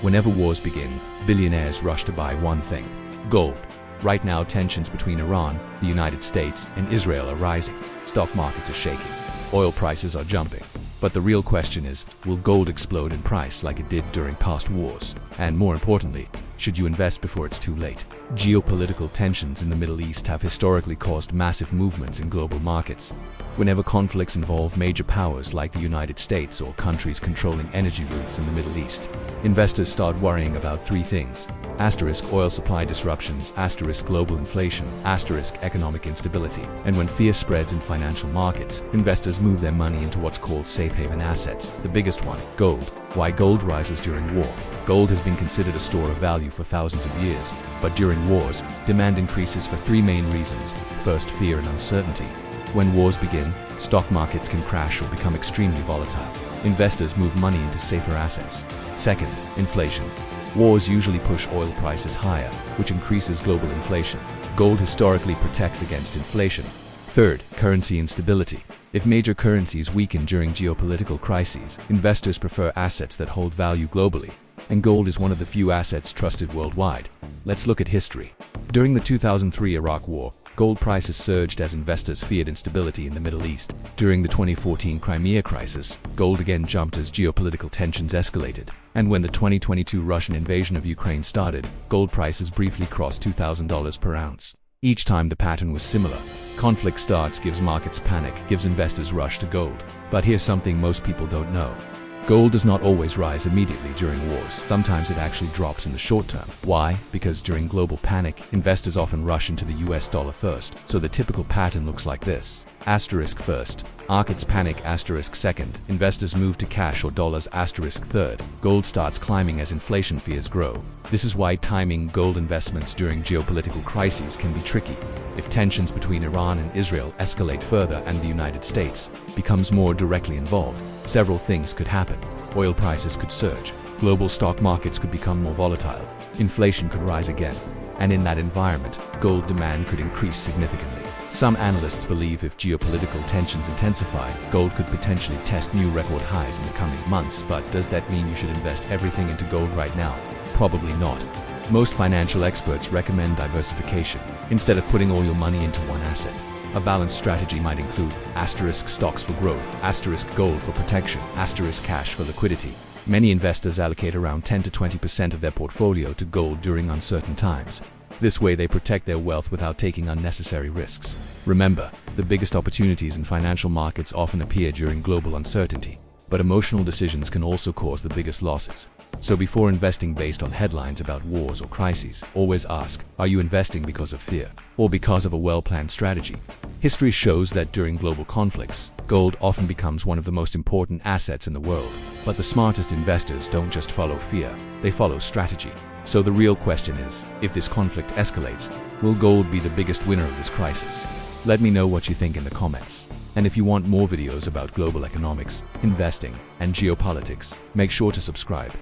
Whenever wars begin, billionaires rush to buy one thing: gold. Right now, tensions between Iran, the United States, and Israel are rising. Stock markets are shaking. Oil prices are jumping. But the real question is, will gold explode in price like it did during past wars? And more importantly, should you invest before it's too late? Geopolitical tensions in the Middle East have historically caused massive movements in global markets. Whenever conflicts involve major powers like the United States or countries controlling energy routes in the Middle East, investors start worrying about three things: oil supply disruptions, global inflation, economic instability. And when fear spreads in financial markets, investors move their money into what's called safe haven assets. The biggest one, gold. Why gold rises during war? Gold has been considered a store of value for thousands of years, but during wars, demand increases for three main reasons. First, fear and uncertainty. When wars begin, stock markets can crash or become extremely volatile. Investors move money into safer assets. Second, inflation. Wars usually push oil prices higher, which increases global inflation. Gold historically protects against inflation. Third, currency instability. If major currencies weaken during geopolitical crises, investors prefer assets that hold value globally, and gold is one of the few assets trusted worldwide. Let's look at history. During the 2003 Iraq War, gold prices surged as investors feared instability in the Middle East. During the 2014 Crimea crisis, gold again jumped as geopolitical tensions escalated. And when the 2022 Russian invasion of Ukraine started, gold prices briefly crossed $2,000 per ounce. Each time the pattern was similar. Conflict starts, gives markets panic, gives investors rush to gold. But here's something most people don't know. Gold does not always rise immediately during wars. Sometimes it actually drops in the short term. Why? Because during global panic, investors often rush into the US dollar first. So the typical pattern looks like this. Asterisk first. Markets panic. Asterisk second. Investors move to cash or dollars. Asterisk third. Gold starts climbing as inflation fears grow. This is why timing gold investments during geopolitical crises can be tricky. If tensions between Iran and Israel escalate further and the United States becomes more directly involved, several things could happen. Oil prices could surge, global stock markets could become more volatile, inflation could rise again, and in that environment, gold demand could increase significantly. Some analysts believe if geopolitical tensions intensify, gold could potentially test new record highs in the coming months. But does that mean you should invest everything into gold right now? Probably not. Most financial experts recommend diversification. Instead of putting all your money into one asset, a balanced strategy might include stocks for growth, gold for protection, cash for liquidity. Many investors allocate around 10 to 20% of their portfolio to gold during uncertain times. This way they protect their wealth without taking unnecessary risks. Remember, the biggest opportunities in financial markets often appear during global uncertainty, but emotional decisions can also cause the biggest losses. So before investing based on headlines about wars or crises, always ask, are you investing because of fear or because of a well-planned strategy? History shows that during global conflicts, gold often becomes one of the most important assets in the world. But the smartest investors don't just follow fear, they follow strategy. So the real question is, if this conflict escalates, will gold be the biggest winner of this crisis? Let me know what you think in the comments. And if you want more videos about global economics, investing, and geopolitics, make sure to subscribe.